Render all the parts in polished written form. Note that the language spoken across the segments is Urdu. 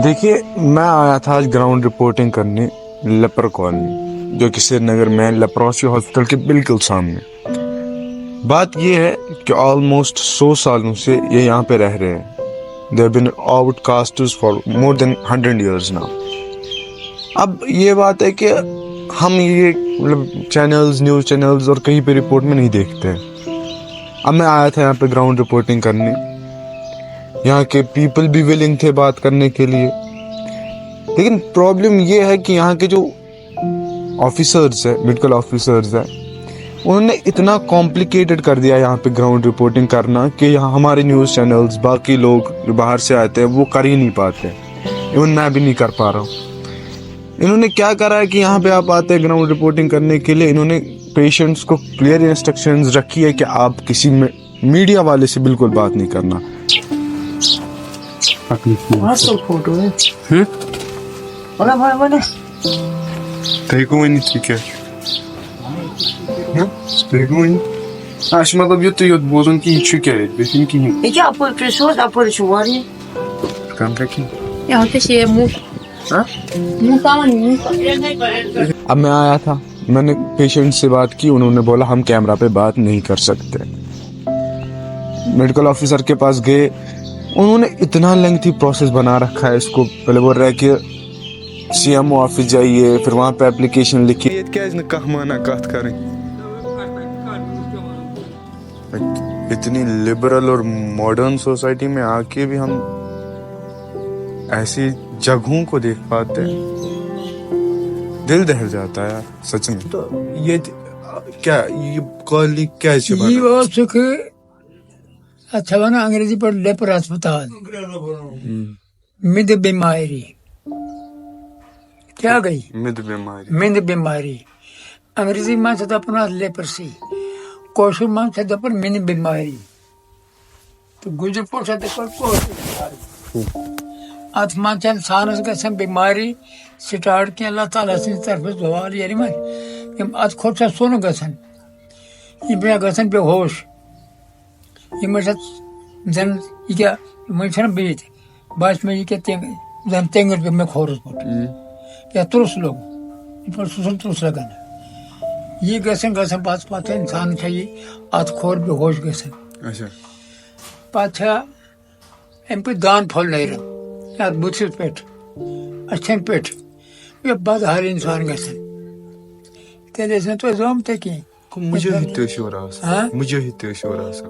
دیکھیے میں آیا تھا آج گراؤنڈ رپورٹنگ کرنے لیپر کالونی جو کہ سری نگر میں لیپروسی ہاسپٹل کے بالکل سامنے. بات یہ ہے کہ آلموسٹ 100 سالوں سے یہ یہاں پہ رہ رہے ہیں. They have been outcasts for more than 100 years now. اب یہ بات ہے کہ ہم یہ چینلز نیوز چینلز اور کہیں پہ رپورٹ میں نہیں دیکھتے ہیں. اب میں آیا تھا یہاں پہ گراؤنڈ رپورٹنگ کرنے. یہاں کے پیپل بھی ولنگ تھے بات کرنے کے لیے, لیکن پرابلم یہ ہے کہ یہاں کے جو آفیسرز ہیں, میڈیکل آفیسرز ہیں, انہوں نے اتنا کمپلیکیٹڈ کر دیا یہاں پہ گراؤنڈ رپورٹنگ کرنا کہ یہاں ہمارے نیوز چینلز باقی لوگ جو باہر سے آتے ہیں وہ کر ہی نہیں پاتے. ایون میں بھی نہیں کر پا رہا ہوں. انہوں نے کیا کرا ہے کہ یہاں پہ آپ آتے ہیں گراؤنڈ رپورٹنگ کرنے کے لیے, انہوں نے پیشنٹس کو کلیئر انسٹرکشنز رکھی ہے کہ آپ کسی میڈیا والے سے بالکل بات نہیں کرنا. مطلب یہ تو بوزن کی اب میں آیا تھا, میں نے پیشنٹ سے بات کی, انہوں نے بولا ہم کیمرہ پہ بات نہیں کر سکتے. میڈیکل آفیسر کے پاس گئے, انہوں نے اتنا لینگتھی پروسیس بنا رکھا ہے اس کو. پہلے بول رہا ہے کہ سی ایم او آفس جائیے, پھر وہاں پہ اپلیکیشن لکھیے. اتنی لبرل اور ماڈرن سوسائٹی میں آ کے بھی ہم ایسی جگہوں کو دیکھ پاتے ہیں, دل دہل جاتا ہے یار سچ میں. تو یہ کیا یہ کالونی کیسے بنا؟ اچھا بنا انگریزی پر لیپر اسپتال مند بیماری کیا گئی مند بیماری انگریزی میں سے دپنا لیپرسی کوشر میں سے دپر مند بیماری تو گجر پور سے دپر کوشر ات من سے انسانس گژھن بیماری سٹارٹ کی اللہ تعالیٰ سٕنٛدِ طرفہٕ زوال ییٚلہِ وۄنۍ یِم اتھ کھۄت چھا سۄن گژھان یِم گژھن بے ہوش یِم زن یہ کیا وۄنۍ چھنہ بِہِتھ باسہِ مےٚ یہِ کیٛاہ زن تینٛگٕر پیوٚ مےٚ کھوٚرَس پٮ۪ٹھ یا ترُس لوٚگ یِتھ پٲٹھۍ سُہ ترُس لگان یہِ گژھن پتہٕ انسان چھا یہِ اتھ کھوٚر بے ہوش گژھان پتہٕ چھا امہِ پٮ۪ٹھ دانہٕ پھوٚل نیران یتھ بٕتھِس پٮ۪ٹھ أچھن پٮ۪ٹھ یہِ بدحال انسان گژھان تیٚلہِ ٲسۍ نہٕ تۄہہِ زٲمتٕے کینٛہہ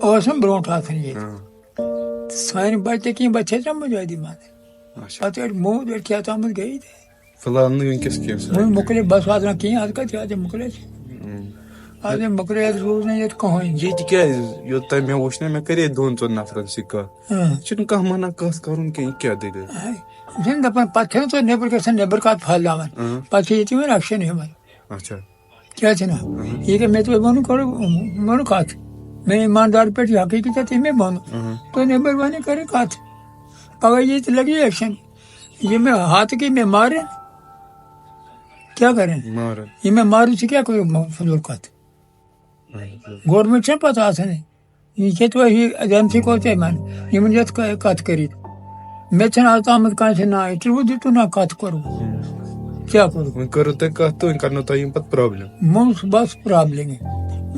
اوس نہٕ برونٛٹھ آسان ییٚتہِ سانہِ بچہِ تہِ کینٛہہ بچہِ ٲسۍ نہ مُجٲہدی منٛز پتہٕ أڑۍ موٗدۍ أڑۍ کیٛاہ تامتھ گٔیے وۄنۍ مۄکلے بس واتنا کِہیٖنۍ اَز کتہِ اَز مۄکلے اَز مۄکلے اَز روٗز نہٕ ییٚتہِ کٕہٕنۍ. ییٚتہِ کیٛازِ یوٚتام مےٚ وٕچھ نا مےٚ کرے 2-4 نفرن سۭتۍ کتھ چھُنہٕ کانٛہہ منع کتھ کرُن کینٛہہ, یہِ کیٛاہ دٔلیٖل یہِ چھِنہٕ دپان پتہٕ چھِنہٕ تُہۍ نیٚبر گژھان نیٚبر کتھ پھہلاوان پتہٕ چھِ ییٚتہِ وۄنۍ ایکشن ہٮ۪وان. کیٛاہ چھُنہ یہِ کیٛاہ مےٚ تۄہہِ ووٚنوٕ کتھ مےٚ ایٖماندار پٮ۪ٹھ یہِ حقیٖقت یہِ مےٚ ووٚن تُہۍ نیٚبر ؤنِو کٔرِو کتھ پگاہ ییٚتہِ لگہِ ایکشن. یہِ مےٚ ہاتھ کی مےٚ مارن کیٛاہ کرن یہِ مےٚ مارن سُہ کیٛاہ کٔرِو فضوٗل کتھ. گورمنٹ چھنہ پتہ آسان یہِ چھِ تۄہہِ ایجنسی کوٚر یِمن یِمن یتھ کتھ کٔرِتھ مےٚ چھنہٕ آز تامتھ کٲنٛسہِ ناے ترٛوٗ دِتوٗ نا کتھ کوٚروٕ کیٛاہ کوٚروٕ بس پرابلِم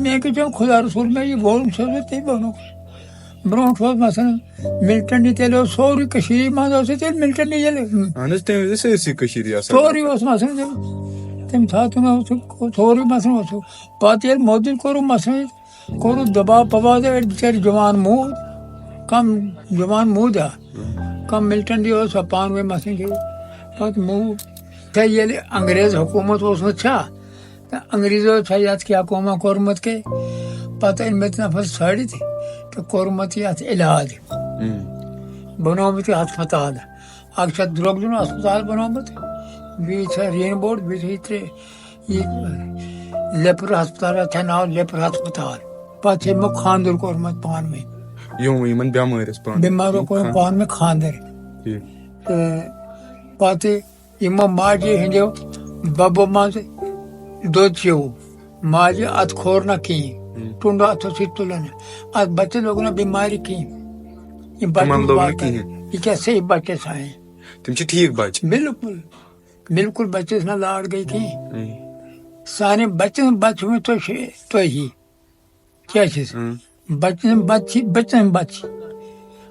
مےٚ کیٛاہ خۄدا رسوٗل مےٚ یہِ ووٚن سُہ تٔمۍ ووٚنُکھ برونٛٹھ اوس مثلاً ملٹنی تیٚلہِ اوس سورُے کٔشیٖرِ منٛز اوس تیٚلہِ ملٹنی ییٚلہِ سورُے اوس مثلاً تمہِ ساتہٕ اوس سورُے مثلاً اوس پتہٕ ییٚلہِ مودی کوٚرُکھ مثلاً کوٚرُکھ دباو پباو تہٕ أڑۍ بِچٲرۍ جوان موٗد کم جوان موٗدیا کم ملٹنی اوس سۄ پانہٕ ؤنۍ مثلاً گٔے پتہٕ موٗد ییٚلہِ انگریز حکوٗمت اوسمُت چھا تہٕ انگریزو چھا یتھ کیٛاہ کٲمہ کوٚرمُت کہ پتہٕ أنۍمٕتۍ نفر ژھٲڑِتھ تہٕ کوٚرمُت یتھ علاج بنومُت یہِ ہسپتال اکھ چھا درٛوگجُن ہسپتال بنومُت بیٚیہِ چھا رین بوڑ بیٚیہِ چھِ یہِ لیپر ہسپتال چھا ناو لیپر ہسپتال پتہٕ چھِ یِمو خانٛدر کوٚرمُت پانہٕ ؤنۍ بٮ۪مارو کوٚرمُت پانہٕ ؤنۍ خانٛدر تہٕ پتہٕ یِمو ماجہِ ہٕنٛدیو ببو منٛزٕ دۄد چیوٚو ماجہِ اتھ کھوٚر نہ کِہیٖنۍ ٹُنڈ اتھو سۭتۍ تُلُن اتھ بچس لوٚگ نہٕ بٮ۪مارِ کِہیٖنۍ یہِ بچہِ یہِ کیٛاہ صحیح بچس آیہِ تم چھ ٹھیک بچہ بالکل بالکل بچس نہ لاڑ گئی کہیں سارے بچن بچ میں تو ہی کیا چیز بچن بچ بچن بچ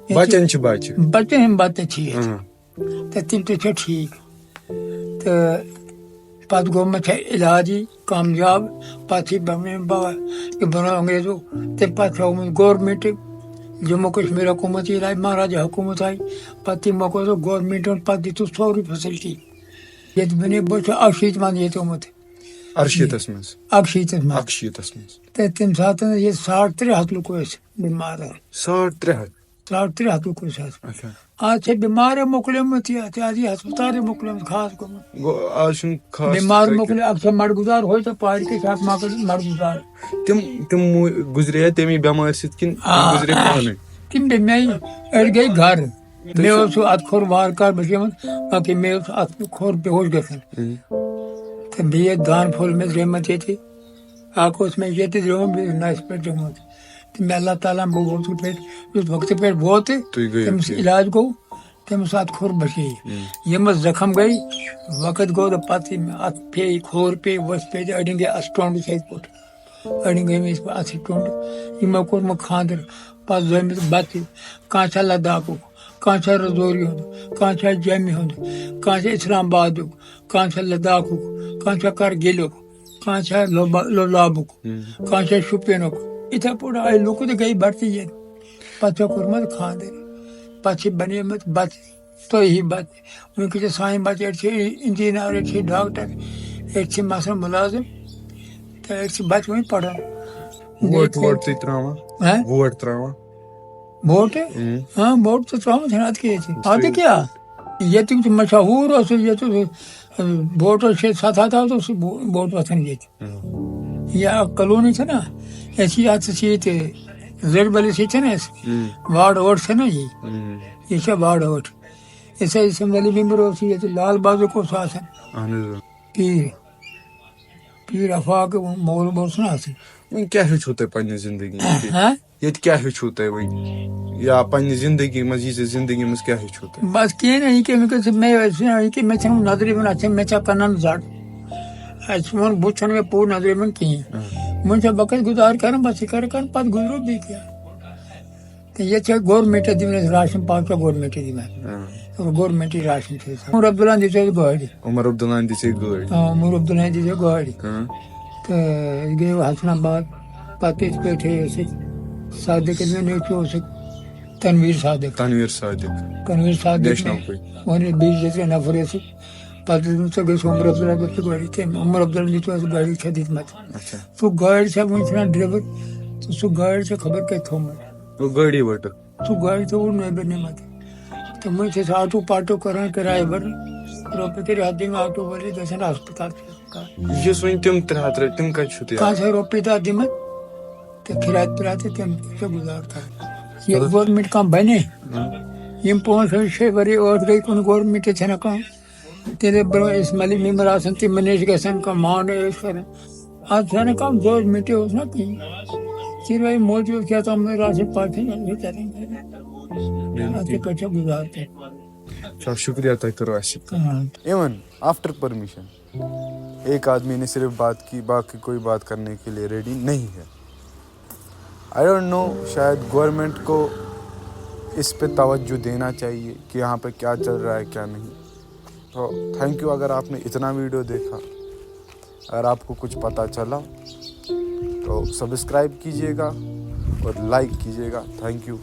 بچن چھ بچہ بچن بچ تو تم تو ٹھیک تو پتہ گو مت علاج کامیاب پتہ بنو انگریزو تم پتہ گورمنٹ جموں کشمیر حکومت آئی مہاراجہ حکومت آئی پتہ تمو کو گورمنٹ پتہ دتو سوری فیسلٹی یہ بنے بہت 68 من یہ آمت 68 مز 68 من 68 مز تو تم سات یہ 350 لوگ بیمار 350 350 لوگ اچھا آج بیمار مکلیمت یہ ہسپتال مکلیمت خاص گومت آج خاص بیمار مکل اکثر مڑگزار ہوئی تو پہاڑ کے ساتھ مڑگزار تم گزرے تمی بیمار ست کن گزرے پانے تم میں اڑ گئی گھر میں ات کھور وار کار بچیمت باقی میں ات کھور بے ہوش گھن تو بیے دان پھول میں درمت یہ اک میں یہ درم نس پہ درمت تو میں اللہ تعالیٰ بہت پہ اس وقت پہ ووت تمس علاج گو تمس ات کھور بچے یمس زخم گئی وقت گو تو پتہ ات پے کھور پے وس پے اڑین گئی اس ٹونڈ سیت پٹ اڑین گئی ات ٹونڈ یمو کورمت خاندر پتہ زٲمِتھ بچہ کان چھا لداخُک کان چھا رجوری ہُنٛد کان چھا جیمہِ ہُنٛد کان چھا اسلام آبادُک کان چھا لداخُک کان چھا کرگِلُک کان چھا لولابُک کان چھا شُپینُک یِتھے پٲٹھۍ آیہِ لُکھ تہٕ گٔے بھرتی ییٚتہِ پتہٕ چھا کوٚرمُت خاندر پتہٕ چھِ بنیمٕتۍ بچہِ تۄہہِ بچہِ وٕنکٮ۪س چھِ سانہِ بچہِ أڑۍ چھِ انجیٖنر أڑۍ چھِ ڈاکٹر أڑۍ چھِ مثلاً مُلازِم تہٕ أڑۍ چھِ بچہِ وۄنۍ پران ووٹ تُہۍ تراوان ووٹ تراوان ووٹ ہاں ووٹ تو تراوان چھِ ادٕ کیٛاہ ییٚتیُک مشہوٗر اوس ییٚتیُک ووٹر 6-7 ہَتھ اوس ووٹ وۄتھان ییٚتہِ یا کلونی چھےٚ نا اَسہِ یَتھ چھِ ییٚتہِ زٔربَلِس ییٚتہِ چھےٚ نا اَسہِ وارڈ 8 چھےٚ نا یہِ چھےٚ وارڈ 8 یُس اسمبلی ممبر اوس ییٚتہِ لال بازُک اوس آسان پیٖر افاق مولوٗم اوس نا آسان وۄنۍ کیٛاہ ہیٚچھِو تۄہہِ پننہِ زندگی ییٚتہِ کیٛاہ ہیٚچھِو تۄہہِ وۄنۍ یا پننہِ زندگی منٛز یہِ زندگی منٛز کیٛاہ ہیٚچھِو تۄہہِ بس کہیٖنۍ نہٕ یہِ کہِ وٕنکٮ۪س مےٚ چھَنہٕ نظرِ یِوان اَتھ چھِ مےٚ چھا کَنن زَڈ اَسہِ ووٚن بہٕ چھُنہٕ مےٚ پوٗرٕ نظرِ یِوان کِہیٖنۍ وۄنۍ چھا وقت گُزار کَران بس یہِ کَرٕ کَرُن پَتہٕ گُزرو بیٚیہِ کیٛاہ تہٕ ییٚتہِ چھا گورمنٹے دِوان اَسہِ راشن پاک چھا گورمنٹے دِوان گورمنٹٕے راشن چھِ أسۍ عمر عبداللہ دِژ اَسہِ گٲڑۍ عمر عبداللہ دِژے گٲڑۍ عمر عبداللہ دِژ اَسہِ گٲڑۍ تہٕ أسۍ گٔیو حسن آباد پَتہٕ یِتھ پٲٹھۍ ٲسۍ صادق مےٚ نیٚچوٗ اوسُکھ تنویٖر صادق وۄنۍ بیٚیہِ 2-3 نفر ٲسِکھ پَتہٕ ژٕ گٔژھ عمر عبداللہ گٔژھ گٲڑی تٔمۍ عمر عبداللہ دِژ اَسہِ گٲڑی چھےٚ دِژمٕژ سُہ گٲڑۍ چھےٚ وٕنہِ ژھٕنان ڈرٛیوَر تہٕ سُہ گٲڑۍ چھےٚ خبر کَتہِ تھوٚمُت گٲڑی وٕٹہٕ سُہ گٲڑۍ تھوٚوُکھ نیٚبر نِمت تہٕ وۄنۍ چھِ أسۍ آٹوٗ پاٹوٗ کران کِراے بَران رۄپیہِ 300 دِمہٕ آٹوٗ وٲلِس گژھن ہسپتال یُس وۄنۍ تِم 300 تِم کَتہِ چھِو تُہۍ کانٛہہ چھا رۄپیہِ 10 دِمت تہٕ کِراے پِراے تہٕ تِم چھِ گُزار کران ییٚلہِ گورمنٹ کانٛہہ بَنہِ یِم 5-6 ؤری 8 گٔے کُنہِ گورمنٹے چھَنہٕ کانٛہہ تیٚلہِ برونٛہہ ٲسۍ مٔلی ممبر آسان تِمن نِش گژھان کانٛہہ مانٛڈ ٲسۍ کران آز چھَنہٕ کانٛہہ گورمنٹے اوس نا کِہیٖنۍ ژِرۍ موجی اوس کیٛاہ تام راشن پاک اَتھٕے پٲٹھۍ چھےٚ گُزار چلو شکریہ تۄہہِ کٔرٕو اَسہِ ایون آفٹر پرمیشن ایک آدمی نے صرف بات کی باقی کوئی بات کرنے کے لیے ریڈی نہیں ہے آئی ڈونٹ نو شاید گورنمنٹ کو اس پہ توجہ دینا چاہیے کہ یہاں پہ کیا چل رہا ہے کیا نہیں تو تھینک یو اگر آپ نے اتنا ویڈیو دیکھا اگر آپ کو کچھ پتہ چلا تو سبسکرائب کیجیے گا اور لائک کیجیے گا تھینک یو